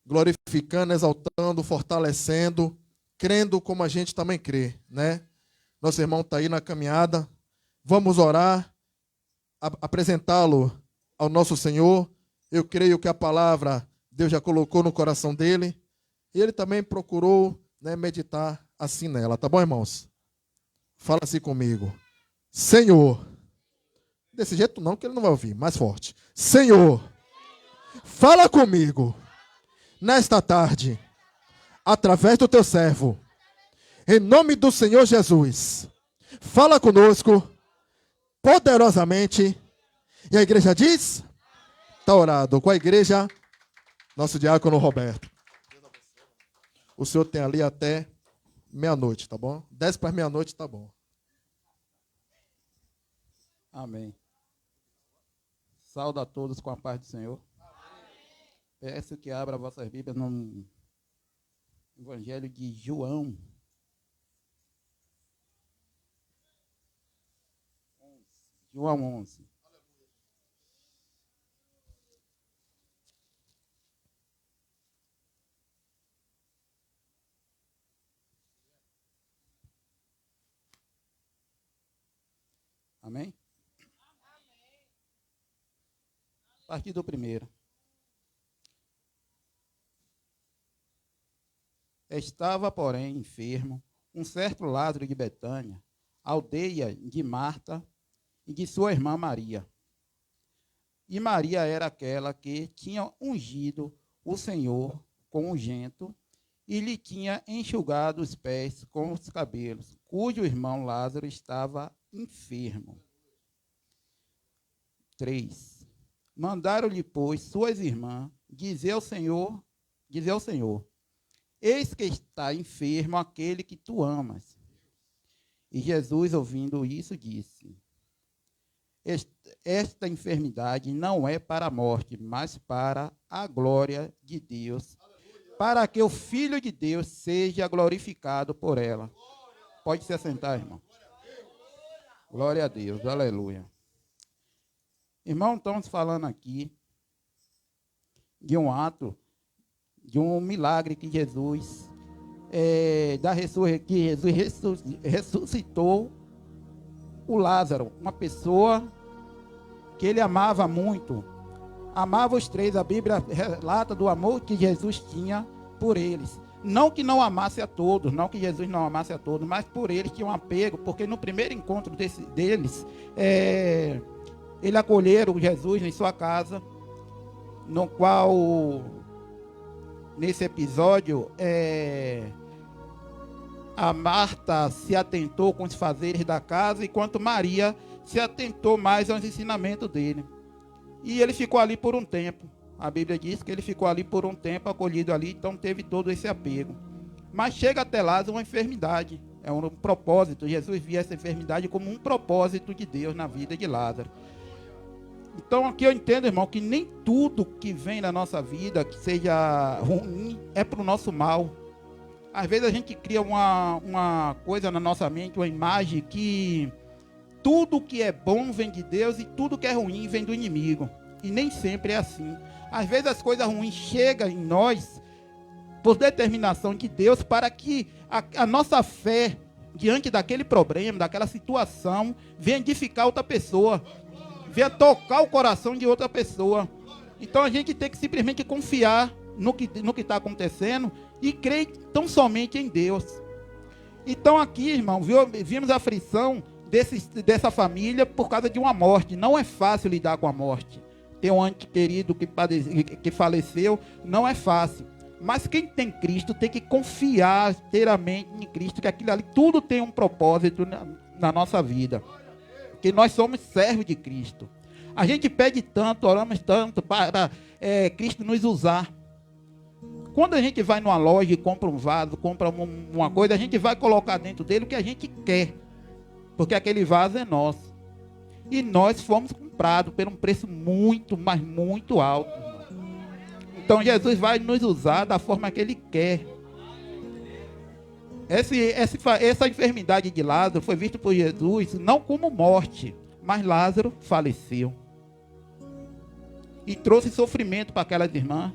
glorificando, exaltando, fortalecendo, crendo como a gente também crê, né? Nosso irmão está aí na caminhada. Vamos orar, apresentá-lo ao nosso Senhor. Eu creio que a palavra Deus já colocou no coração dele. E ele também procurou, né, meditar assim nela. Tá bom, irmãos? Fala assim comigo. Senhor. Desse jeito não, que ele não vai ouvir. Mais forte. Senhor, fala comigo nesta tarde, através do teu servo. Em nome do Senhor Jesus. Fala conosco poderosamente. E a igreja diz? Está orado. Com a igreja, nosso diácono Roberto. O senhor tem ali até meia-noite, tá bom? 10 para meia-noite, tá bom. Amém. Saúdo a todos com a paz do Senhor. Peço que abra vossas Bíblias no Evangelho de João. João 11. Amém? A partir do primeiro. Estava, porém, enfermo um certo Lázaro de Betânia, aldeia de Marta e de sua irmã Maria. E Maria era aquela que tinha ungido o Senhor com ungento e lhe tinha enxugado os pés com os cabelos, cujo irmão Lázaro estava enfermo. 3. Mandaram-lhe, pois, suas irmãs dizer ao Senhor, eis que está enfermo aquele que tu amas. E Jesus, ouvindo isso, disse, esta enfermidade não é para a morte, mas para a glória de Deus, para que o Filho de Deus seja glorificado por ela. Pode se assentar, irmão. Glória a Deus, aleluia. Irmão, estamos falando aqui de um ato, de um milagre que Jesus, ressuscitou o Lázaro, uma pessoa que ele amava muito. Amava os três, a Bíblia relata do amor que Jesus tinha por eles. Não que não amasse a todos, não que Jesus não amasse a todos, mas por eles tinha um apego, porque no primeiro encontro deles, eles acolheram Jesus em sua casa, no qual, nesse episódio, a Marta se atentou com os fazeres da casa, enquanto Maria se atentou mais aos ensinamentos dele. E ele ficou ali por um tempo. A Bíblia diz que ele ficou ali por um tempo, acolhido ali, então teve todo esse apego. Mas chega até Lázaro uma enfermidade, é um propósito. Jesus via essa enfermidade como um propósito de Deus na vida de Lázaro. Então aqui eu entendo, irmão, que nem tudo que vem na nossa vida, que seja ruim, é para o nosso mal. Às vezes a gente cria uma coisa na nossa mente, uma imagem que tudo que é bom vem de Deus e tudo que é ruim vem do inimigo. E nem sempre é assim. Às vezes as coisas ruins chegam em nós por determinação de Deus para que a nossa fé diante daquele problema, daquela situação, venha edificar outra pessoa. Venha tocar o coração de outra pessoa. Então a gente tem que simplesmente confiar no que está acontecendo e crer tão somente em Deus. Então aqui, irmão, vimos a aflição dessa família por causa de uma morte. Não é fácil lidar com a morte. Ter um ente querido que faleceu, não é fácil. Mas quem tem Cristo tem que confiar inteiramente em Cristo, que aquilo ali tudo tem um propósito na nossa vida. Que nós somos servos de Cristo. A gente pede tanto, oramos tanto para Cristo nos usar. Quando a gente vai numa loja e compra um vaso, compra uma coisa, a gente vai colocar dentro dele o que a gente quer. Porque aquele vaso é nosso. E nós fomos comprados por um preço muito, mas muito alto. Então Jesus vai nos usar da forma que Ele quer. Essa enfermidade de Lázaro foi vista por Jesus não como morte, mas Lázaro faleceu. E trouxe sofrimento para aquelas irmãs.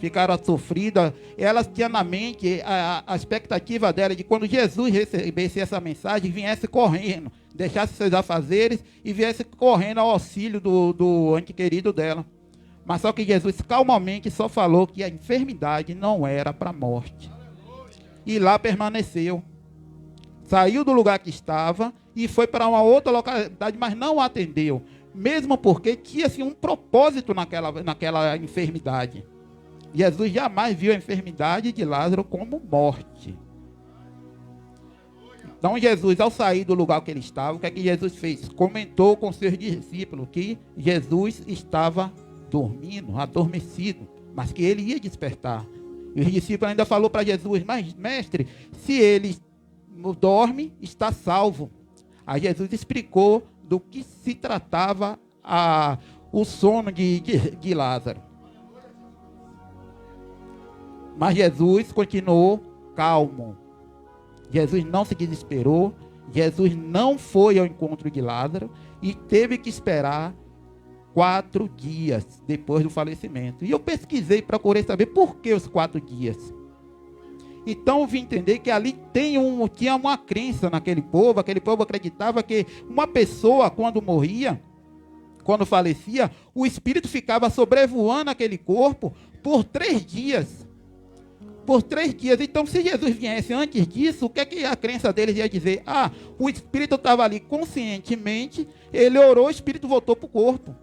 ficaram sofridas. Elas tinham na mente a expectativa dela de quando Jesus recebesse essa mensagem, viesse correndo, deixasse seus afazeres e viesse correndo ao auxílio do ente querido dela. Mas só que Jesus calmamente só falou que a enfermidade não era para a morte. E lá permaneceu. Saiu do lugar que estava e foi para uma outra localidade, mas não atendeu. Mesmo porque tinha assim, um propósito naquela enfermidade. Jesus jamais viu a enfermidade de Lázaro como morte. Então Jesus, ao sair do lugar que ele estava, o que é que Jesus fez? Comentou com seus discípulos que Jesus estava dormindo, adormecido, mas que ele ia despertar. E os discípulos ainda falaram para Jesus: mas mestre, se ele dorme, está salvo. Aí Jesus explicou do que se tratava o sono de Lázaro. Mas Jesus continuou calmo. Jesus não se desesperou. Jesus não foi ao encontro de Lázaro e teve que esperar 4 dias depois do falecimento. E eu pesquisei, procurei saber por que os 4 dias. Então eu vim entender que ali tinha uma crença naquele povo. Aquele povo acreditava que uma pessoa, quando morria, quando falecia, o espírito ficava sobrevoando aquele corpo por 3 dias. Por 3 dias. Então, se Jesus viesse antes disso, o que é que a crença deles ia dizer? Ah, o espírito estava ali conscientemente, ele orou, o espírito voltou para o corpo.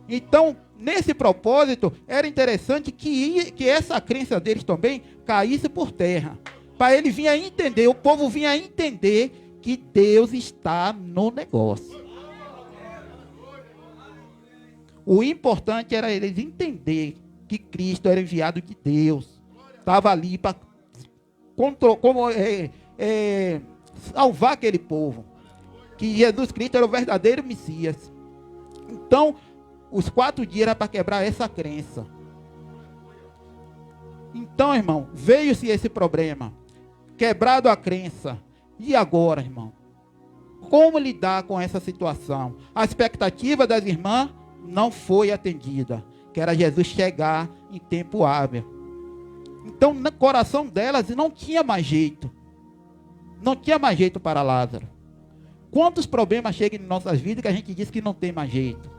Então, nesse propósito, era interessante que essa crença deles também caísse por terra. Para ele vir a entender, o povo vinha a entender que Deus está no negócio. O importante era eles entender que Cristo era enviado de Deus. Estava ali para salvar aquele povo. Que Jesus Cristo era o verdadeiro Messias. Então, os 4 dias era para quebrar essa crença. Então, irmão, veio-se esse problema. Quebrado a crença. E agora, irmão? Como lidar com essa situação? A expectativa das irmãs não foi atendida. Que era Jesus chegar em tempo hábil. Então, no coração delas não tinha mais jeito. Não tinha mais jeito para Lázaro. Quantos problemas chegam em nossas vidas que a gente diz que não tem mais jeito?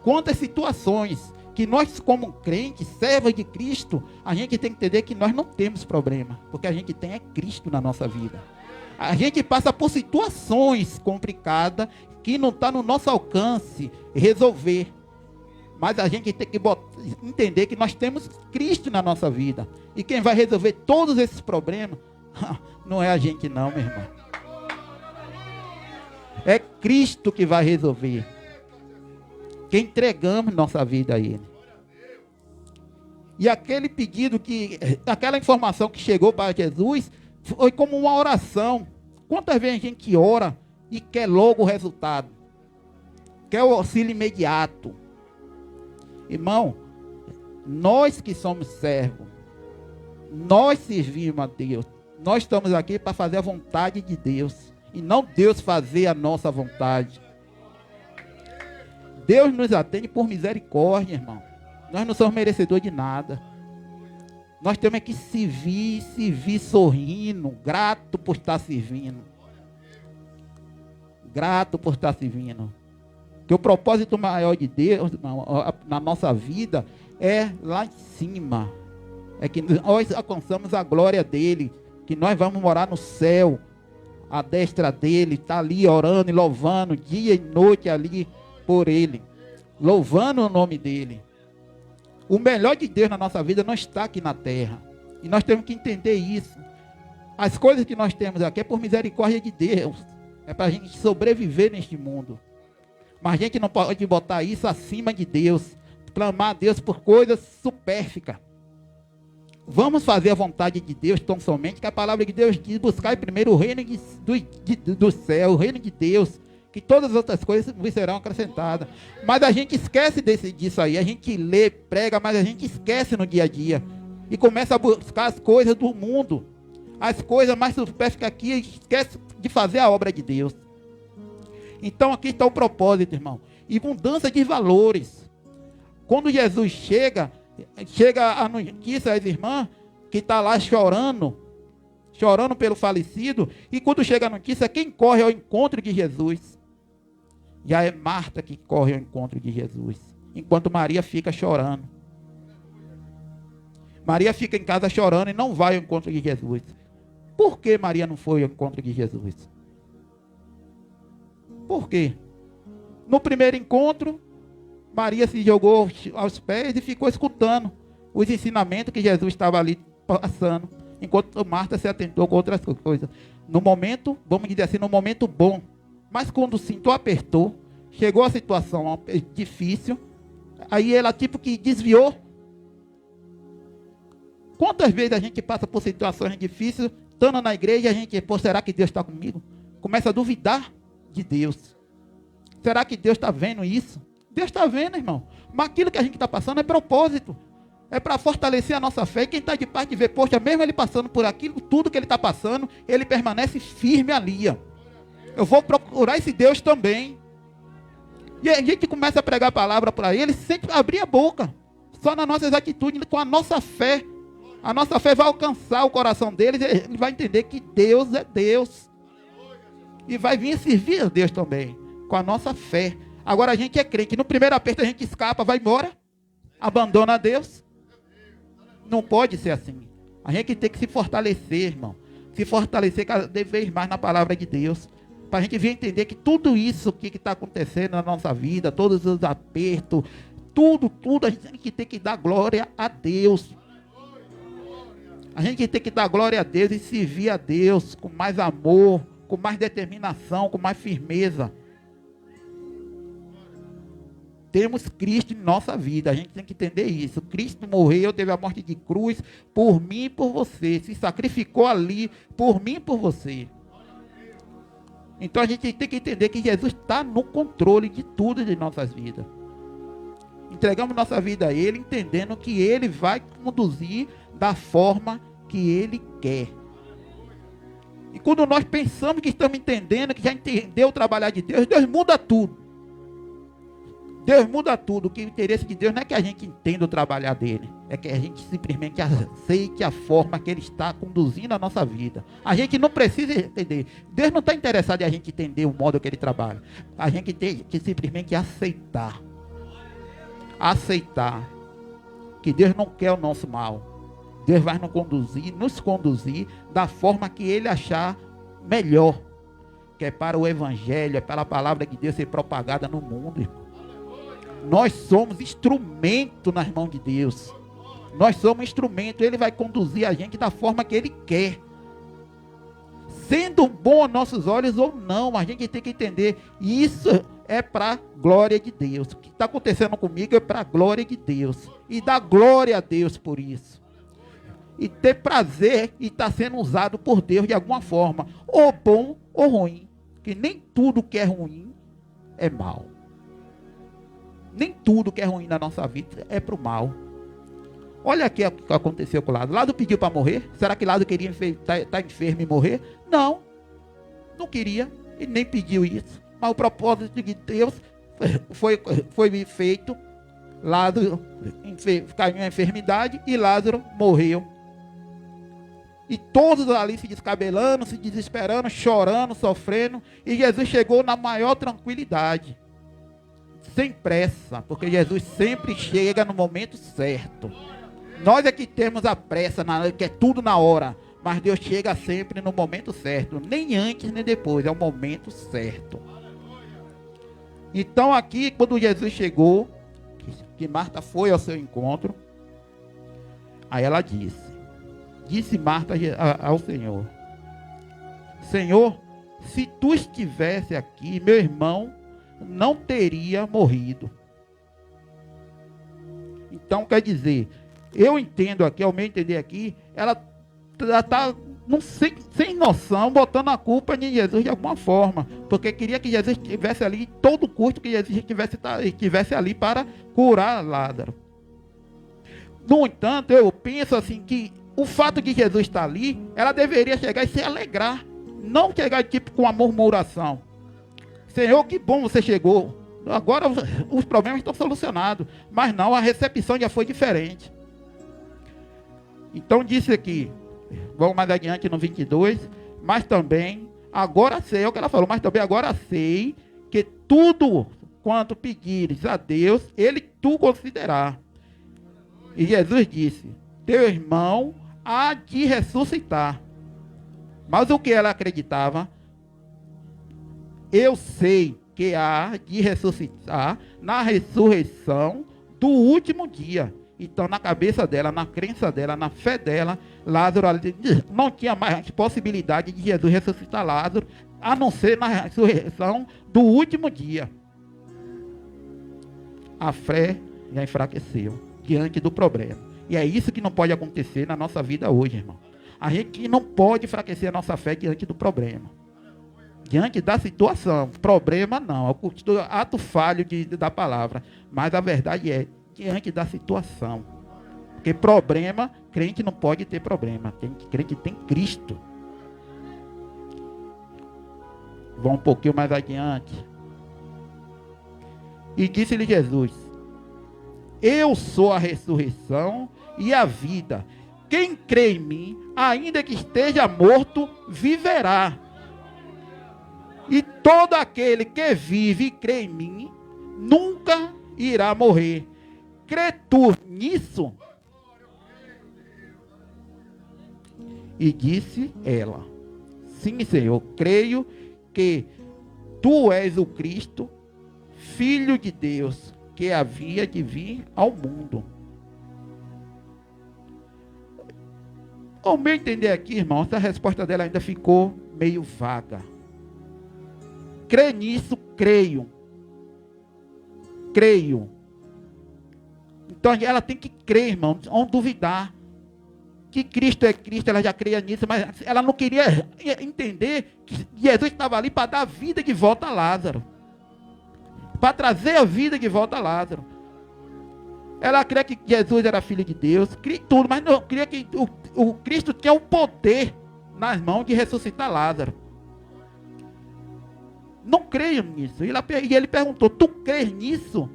Quantas situações que nós, como crentes, servos de Cristo, a gente tem que entender que nós não temos problema. Porque a gente tem é Cristo na nossa vida. A gente passa por situações complicadas que não está no nosso alcance resolver. Mas a gente tem que entender que nós temos Cristo na nossa vida. E quem vai resolver todos esses problemas não é a gente não, meu irmão. É Cristo que vai resolver. Que entregamos nossa vida a Ele. E aquele pedido, aquela informação que chegou para Jesus, foi como uma oração. Quantas vezes a gente ora e quer logo o resultado? Quer o auxílio imediato? Irmão, nós que somos servos, nós servimos a Deus, nós estamos aqui para fazer a vontade de Deus, e não Deus fazer a nossa vontade. Deus nos atende por misericórdia, irmão. Nós não somos merecedores de nada. Nós temos que servir sorrindo, grato por estar servindo. Grato por estar servindo. Que o propósito maior de Deus na nossa vida é lá em cima. É que nós alcançamos a glória dele. Que nós vamos morar no céu. A destra dele está ali orando e louvando dia e noite ali por ele. Louvando o nome dele. O melhor de Deus na nossa vida não está aqui na terra. E nós temos que entender isso. As coisas que nós temos aqui é por misericórdia de Deus. É para a gente sobreviver neste mundo. Mas a gente não pode botar isso acima de Deus. Clamar a Deus por coisas supérficas. Vamos fazer a vontade de Deus tão somente, que a palavra de Deus diz: buscar primeiro o reino do céu, o reino de Deus, que todas as outras coisas vos serão acrescentadas. Mas a gente esquece disso aí. A gente lê, prega, mas a gente esquece no dia a dia. E começa a buscar as coisas do mundo. As coisas mais supérficas aqui, e esquece de fazer a obra de Deus. Então aqui está o propósito, irmão. E mudança de valores. Quando Jesus chega, Chega a notícia às irmãs que está lá chorando pelo falecido, e quando chega a notícia, quem corre ao encontro de Jesus? Já é Marta que corre ao encontro de Jesus, enquanto Maria fica chorando. Maria fica em casa chorando e não vai ao encontro de Jesus. Por que Maria não foi ao encontro de Jesus? Por quê? No primeiro encontro, Maria se jogou aos pés e ficou escutando os ensinamentos que Jesus estava ali passando, enquanto Marta se atentou com outras coisas. No momento, vamos dizer assim, no momento bom. Mas quando o cinto apertou, chegou a situação difícil, aí ela tipo que desviou. Quantas vezes a gente passa por situações difíceis, estando na igreja, a gente, pô, será que Deus está comigo? Começa a duvidar de Deus. Será que Deus está vendo isso? Deus está vendo, irmão. Mas aquilo que a gente está passando é propósito. É para fortalecer a nossa fé. E quem está de parte vê, poxa, mesmo ele passando por aquilo, tudo que ele está passando, ele permanece firme ali. Ó. Eu vou procurar esse Deus também. E a gente começa a pregar a palavra para ele, sempre abrir a boca. Só nas nossas atitudes, com a nossa fé. A nossa fé vai alcançar o coração deles, ele vai entender que Deus é Deus. E vai vir servir a Deus também, com a nossa fé. Agora a gente é crente, no primeiro aperto a gente escapa, vai embora, abandona a Deus. Não pode ser assim. A gente tem que se fortalecer, irmão. Se fortalecer cada vez mais na palavra de Deus. Para a gente vir entender que tudo isso que está acontecendo na nossa vida, todos os apertos, tudo, a gente tem que dar glória a Deus. A gente tem que dar glória a Deus e servir a Deus com mais amor, com mais determinação, com mais firmeza. Temos Cristo em nossa vida, a gente tem que entender isso. Cristo morreu, teve a morte de cruz por mim e por você. Se sacrificou ali por mim e por você. Então a gente tem que entender que Jesus está no controle de tudo de nossas vidas. Entregamos nossa vida a Ele, entendendo que Ele vai conduzir da forma que Ele quer. E quando nós pensamos que estamos entendendo, que já entendeu o trabalhar de Deus, Deus muda tudo. Deus muda tudo. O interesse de Deus não é que a gente entenda o trabalhar dele, é que a gente simplesmente aceite a forma que Ele está conduzindo a nossa vida. A gente não precisa entender. Deus não está interessado em a gente entender o modo que Ele trabalha. A gente tem que simplesmente aceitar. Aceitar que Deus não quer o nosso mal. Deus vai nos conduzir da forma que Ele achar melhor. Que é para o Evangelho, é para a palavra de Deus ser propagada no mundo, irmão. Nós somos instrumento nas mãos de Deus. Nós somos instrumento. Ele vai conduzir a gente da forma que Ele quer. Sendo bom aos nossos olhos ou não, a gente tem que entender. Isso é para a glória de Deus. O que está acontecendo comigo é para a glória de Deus. E dar glória a Deus por isso. E ter prazer e estar sendo usado por Deus de alguma forma. Ou bom ou ruim. Que nem tudo que é ruim é mal. Nem tudo que é ruim na nossa vida é para o mal. Olha aqui o que aconteceu com o Lázaro. Lázaro pediu para morrer. Será que Lázaro queria estar enfermo e morrer? Não. Não queria. E nem pediu isso. Mas o propósito de Deus foi feito. Lázaro caiu em enfermidade e Lázaro morreu. E todos ali se descabelando, se desesperando, chorando, sofrendo. E Jesus chegou na maior tranquilidade. Sem pressa, porque Jesus sempre chega no momento certo. Nós é que temos a pressa, que é tudo na hora. Mas Deus chega sempre no momento certo. Nem antes, nem depois. É o momento certo. Então aqui, quando Jesus chegou, que Marta foi ao seu encontro, aí ela disse Marta ao Senhor: Senhor, se tu estivesse aqui, meu irmão não teria morrido. Então quer dizer, eu entendo aqui, ao meu entender aqui, ela está sem noção, botando a culpa em Jesus de alguma forma, porque queria que Jesus estivesse ali, todo custo que Jesus estivesse ali para curar Lázaro. No entanto, eu penso assim que o fato de Jesus estar ali, ela deveria chegar e se alegrar, não chegar tipo com a murmuração. Senhor, que bom você chegou. Agora os problemas estão solucionados. Mas não, a recepção já foi diferente. Então disse aqui, vamos mais adiante no 22, mas também, agora sei, é o que ela falou, mas também agora sei que tudo quanto pedires a Deus, Ele tu considerará. E Jesus disse, teu irmão há de ressuscitar. Mas o que ela acreditava? Eu sei que há de ressuscitar na ressurreição do último dia. Então, na cabeça dela, na crença dela, na fé dela, Lázaro não tinha mais possibilidade de Jesus ressuscitar Lázaro, a não ser na ressurreição do último dia. A fé já enfraqueceu diante do problema. E é isso que não pode acontecer na nossa vida hoje, irmão. A gente não pode enfraquecer a nossa fé diante do problema. Diante da situação. Problema não. É o ato falho da palavra. Mas a verdade é, diante da situação. Porque problema, crente não pode ter problema. Crente tem Cristo. Vamos um pouquinho mais adiante. E disse-lhe Jesus, eu sou a ressurreição e a vida. Quem crê em mim, ainda que esteja morto, viverá. E todo aquele que vive e crê em mim, nunca irá morrer. Crê tu nisso? E disse ela, sim, Senhor, creio que tu és o Cristo, Filho de Deus, que havia de vir ao mundo. Ao meu entender aqui, irmão, essa resposta dela ainda ficou meio vaga. Crê nisso, creio. Creio. Então ela tem que crer, irmão, não duvidar. Que Cristo é Cristo, ela já creia nisso, mas ela não queria entender que Jesus estava ali para dar a vida de volta a Lázaro. Para trazer a vida de volta a Lázaro. Ela crê que Jesus era filho de Deus, crê tudo, mas não crê que o Cristo tinha o poder nas mãos de ressuscitar Lázaro. Não creio nisso. E ele perguntou, tu crês nisso?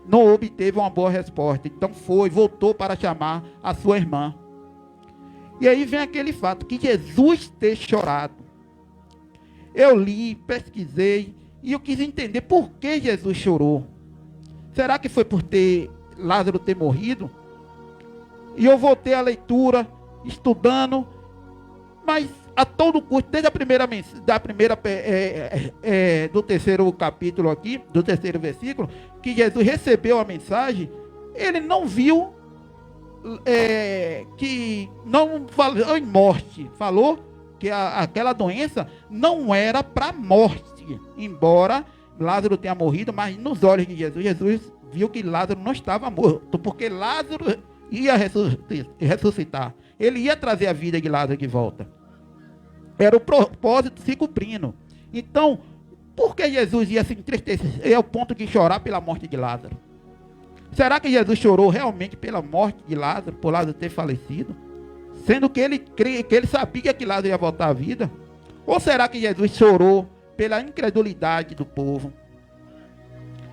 Não obteve uma boa resposta. Então voltou para chamar a sua irmã. E aí vem aquele fato, que Jesus ter chorado. Eu li, pesquisei, e eu quis entender por que Jesus chorou. Será que foi por Lázaro ter morrido? E eu voltei à leitura, estudando, mas a todo custo, desde do terceiro capítulo aqui, do terceiro versículo, que Jesus recebeu a mensagem, ele não viu que não falou em morte, falou que aquela doença não era para morte, embora Lázaro tenha morrido, mas nos olhos de Jesus viu que Lázaro não estava morto, porque Lázaro ia ressuscitar, ele ia trazer a vida de Lázaro de volta. Era o propósito se cumprindo. Então, por que Jesus ia se entristecer ao ponto de chorar pela morte de Lázaro? Será que Jesus chorou realmente pela morte de Lázaro, por Lázaro ter falecido? Sendo que ele sabia que Lázaro ia voltar à vida? Ou será que Jesus chorou pela incredulidade do povo?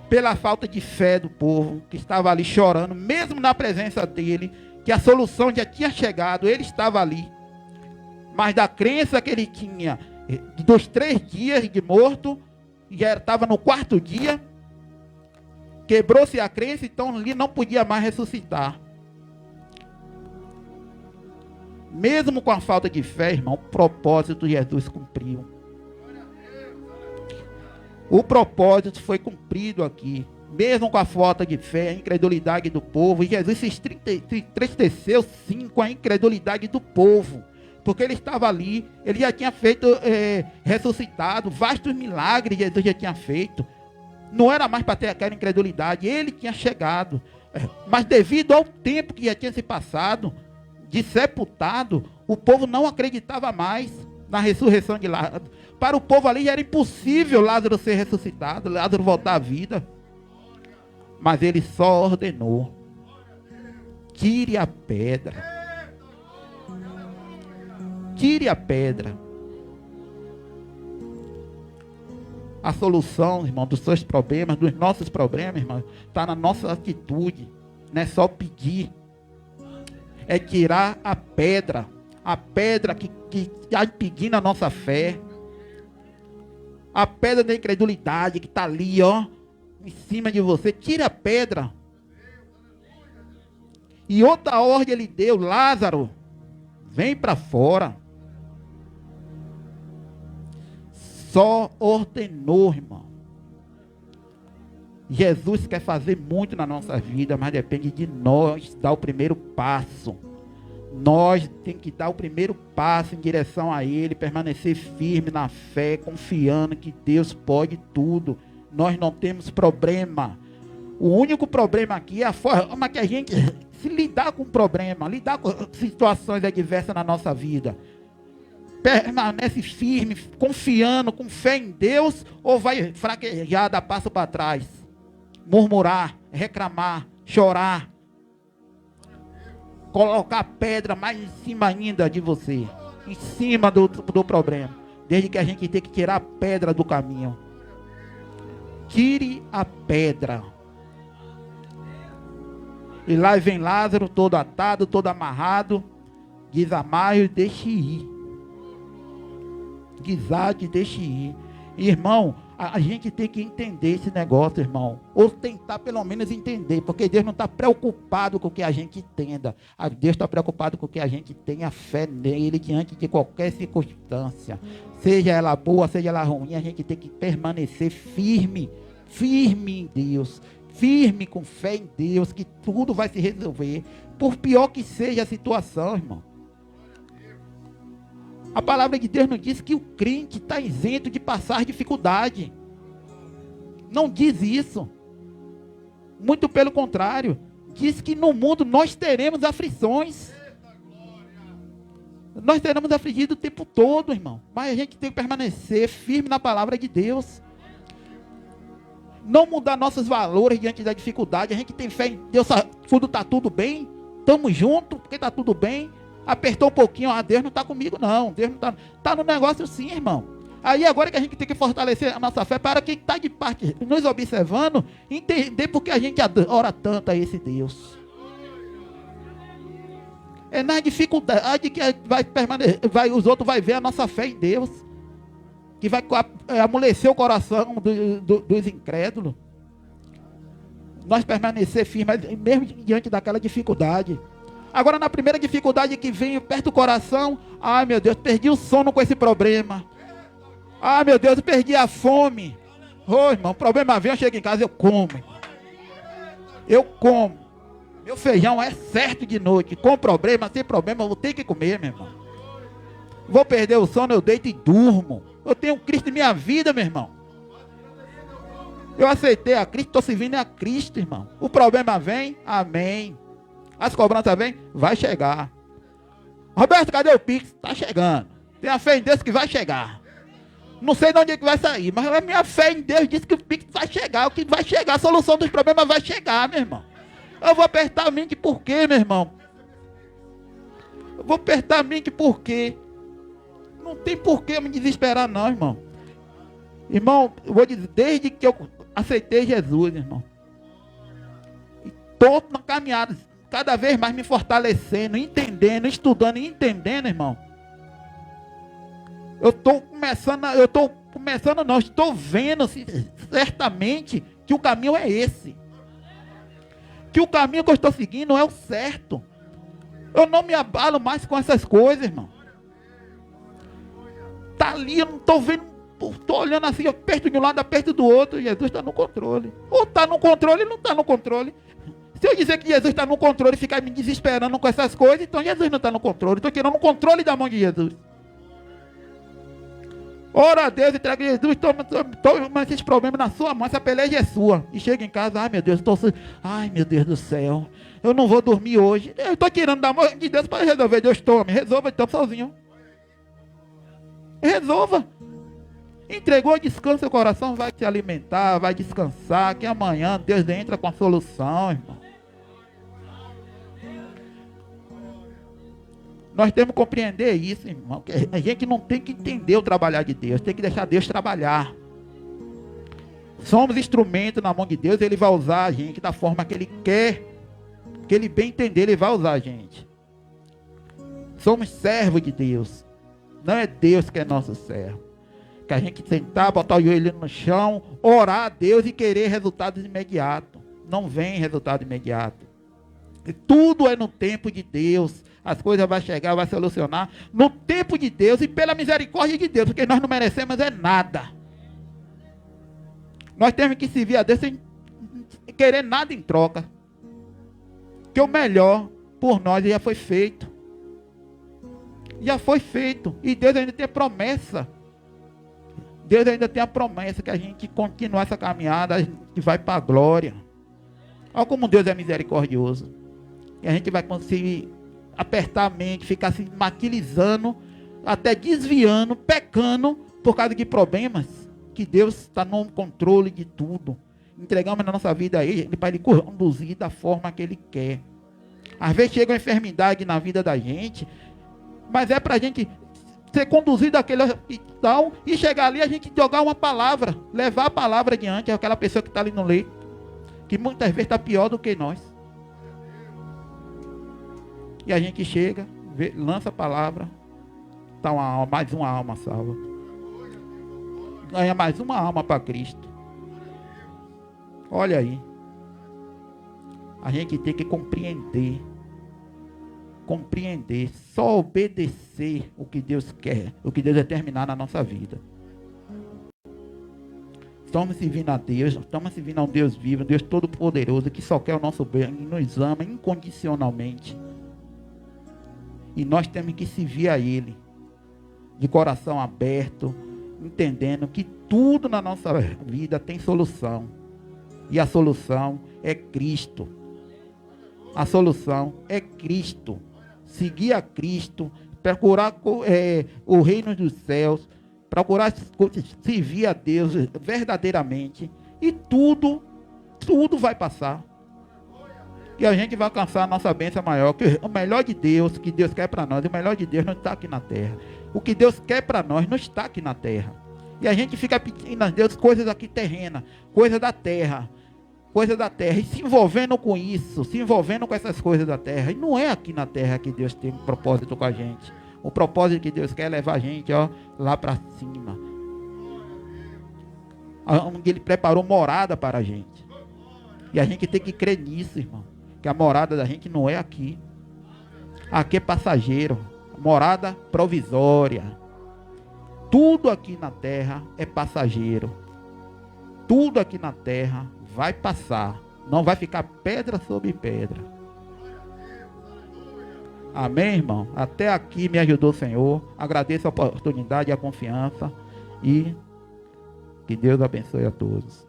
Pela falta de fé do povo, que estava ali chorando, mesmo na presença dele, que a solução já tinha chegado, ele estava ali. Mas da crença que ele tinha, dos 3 dias de morto, já estava no 4º dia, quebrou-se a crença, então ele não podia mais ressuscitar. Mesmo com a falta de fé, irmão, o propósito de Jesus cumpriu. O propósito foi cumprido aqui. Mesmo com a falta de fé, a incredulidade do povo, e Jesus se entristeceu sim com a incredulidade do povo. Porque ele estava ali, ele já tinha feito, ressuscitado, vastos milagres Jesus já tinha feito. Não era mais para ter aquela incredulidade, ele tinha chegado. Mas devido ao tempo que já tinha se passado, de sepultado, o povo não acreditava mais na ressurreição de Lázaro. Para o povo ali já era impossível Lázaro ser ressuscitado, Lázaro voltar à vida. Mas ele só ordenou, tire a pedra. Tire a pedra. A solução, irmão, dos seus problemas, dos nossos problemas, irmão, está na nossa atitude. Não é só pedir. É tirar a pedra que está impedindo a nossa fé. A pedra da incredulidade que está ali, ó, em cima de você. Tira a pedra. E outra ordem ele deu: Lázaro, vem para fora. Só ordenou, irmão. Jesus quer fazer muito na nossa vida, mas depende de nós dar o primeiro passo. Nós temos que dar o primeiro passo em direção a Ele, permanecer firme na fé, confiando que Deus pode tudo. Nós não temos problema. O único problema aqui é a forma que a gente se lidar com o problema, lidar com situações adversas na nossa vida. Permanece firme, confiando, com fé em Deus, ou vai fraquejar, dar passo para trás, murmurar, reclamar, chorar, colocar pedra mais em cima ainda de você, em cima do problema, desde que a gente tem que tirar a pedra do caminho. Tire a pedra. E lá vem Lázaro, todo atado, todo amarrado. Diz: amarre e deixe ir. Desate e deixe ir. Irmão, a gente tem que entender esse negócio, irmão. Ou tentar pelo menos entender. Porque Deus não está preocupado com o que a gente entenda. Deus está preocupado com o que a gente tenha fé nele diante de qualquer circunstância. Seja ela boa, seja ela ruim, a gente tem que permanecer firme. Firme em Deus. Firme com fé em Deus, que tudo vai se resolver. Por pior que seja a situação, irmão. A palavra de Deus não diz que o crente está isento de passar dificuldade. Não diz isso. Muito pelo contrário. Diz que no mundo nós teremos aflições. Nós teremos afligido o tempo todo, irmão. Mas a gente tem que permanecer firme na palavra de Deus. Não mudar nossos valores diante da dificuldade. A gente tem fé em Deus. Tudo está tudo bem. Estamos juntos porque está tudo bem. Apertou um pouquinho, Deus não está comigo não, Deus não está, está no negócio sim, irmão. Aí agora que a gente tem que fortalecer a nossa fé, para quem está de parte, nos observando, entender porque a gente ora tanto a esse Deus. É na dificuldade que vai permanecer, os outros vão ver a nossa fé em Deus, que vai amolecer o coração dos incrédulos. Nós permanecer firmes, mesmo diante daquela dificuldade. Agora, na primeira dificuldade que vem perto do coração, ai meu Deus, perdi o sono com esse problema. Ai meu Deus, perdi a fome. Ô irmão, o problema vem, eu chego em casa, eu como. Eu como. Meu feijão é certo de noite. Com problema, sem problema, eu vou ter que comer, meu irmão. Vou perder o sono, eu deito e durmo. Eu tenho Cristo em minha vida, meu irmão. Eu aceitei a Cristo, estou servindo a Cristo, irmão. O problema vem, amém. As cobranças vêm, vai chegar. Roberto, cadê o Pix? Está chegando. Tenha fé em Deus que vai chegar. Não sei de onde é que vai sair, mas a minha fé em Deus diz que o Pix vai chegar. O que vai chegar, a solução dos problemas vai chegar, meu irmão. Eu vou apertar a mente por quê, meu irmão? Eu vou apertar a mente por quê? Não tem por que eu me desesperar não, irmão. Irmão, eu vou dizer, desde que eu aceitei Jesus, irmão. Estou na caminhada, cada vez mais me fortalecendo, entendendo, estudando e entendendo, irmão. Estou vendo certamente que o caminho é esse. Que o caminho que eu estou seguindo é o certo. Eu não me abalo mais com essas coisas, irmão. Está ali, eu não estou vendo, estou olhando assim, eu aperto de um lado, aperto do outro, Jesus está no controle. Ou está no controle, ou não está no controle. Se eu dizer que Jesus está no controle e ficar me desesperando com essas coisas, então Jesus não está no controle. Estou tirando o controle da mão de Jesus. Ora a Deus, entrega a Jesus, toma esses problemas na sua mão, essa peleja é sua. E chega em casa, ai meu Deus do céu, eu não vou dormir hoje. Eu estou tirando da mão de Deus para resolver. Deus tome, resolva então sozinho. Resolva. Entregou, descansa o coração, vai se alimentar, vai descansar, que amanhã Deus entra com a solução, irmão. Nós temos que compreender isso, irmão. Que a gente não tem que entender o trabalhar de Deus, tem que deixar Deus trabalhar. Somos instrumento na mão de Deus. Ele vai usar a gente da forma que Ele quer. Que Ele bem entender, Ele vai usar a gente. Somos servos de Deus. Não é Deus que é nosso servo. Que a gente tentar botar o joelho no chão, orar a Deus e querer resultados imediatos. Não vem resultado imediato. E tudo é no tempo de Deus. As coisas vão chegar, vai solucionar no tempo de Deus e pela misericórdia de Deus, porque nós não merecemos nada. Nós temos que servir a Deus sem querer nada em troca. Que o melhor por nós já foi feito. Já foi feito. E Deus ainda tem promessa. Deus ainda tem a promessa que a gente continuar essa caminhada, a gente vai para a glória. Olha como Deus é misericordioso. E a gente vai conseguir apertar a mente, ficar se maquilizando, até desviando, pecando, por causa de problemas, que Deus está no controle de tudo. Entregamos na nossa vida a Ele, para Ele conduzir da forma que Ele quer. Às vezes chega uma enfermidade na vida da gente, mas é para a gente ser conduzido àquele hospital e chegar ali, a gente jogar uma palavra, levar a palavra adiante àquela pessoa que está ali no leito, que muitas vezes está pior do que nós. E a gente chega, lança a palavra, tá mais uma alma salva. Ganha mais uma alma para Cristo. Olha aí. A gente tem que compreender. Só obedecer o que Deus quer, o que Deus determinar na nossa vida. Estamos servindo a Deus, estamos servindo a um Deus vivo, um Deus todo-poderoso, que só quer o nosso bem e nos ama incondicionalmente. E nós temos que servir a Ele, de coração aberto, entendendo que tudo na nossa vida tem solução. E a solução é Cristo. A solução é Cristo. Seguir a Cristo, procurar o reino dos céus, procurar servir a Deus verdadeiramente. E tudo vai passar. E a gente vai alcançar a nossa bênção maior. Que o melhor de Deus, que Deus quer para nós, o melhor de Deus não está aqui na terra. O que Deus quer para nós não está aqui na terra. E a gente fica pedindo a Deus coisas aqui terrenas, coisas da terra. E se envolvendo com isso, se envolvendo com essas coisas da terra. E não é aqui na terra que Deus tem um propósito com a gente. O propósito que Deus quer é levar a gente lá para cima. Onde Ele preparou morada para a gente. E a gente tem que crer nisso, irmão. Que a morada da gente não é aqui. Aqui é passageiro. Morada provisória. Tudo aqui na terra é passageiro. Tudo aqui na terra vai passar. Não vai ficar pedra sobre pedra. Amém, irmão? Até aqui me ajudou o Senhor. Agradeço a oportunidade e a confiança. E que Deus abençoe a todos.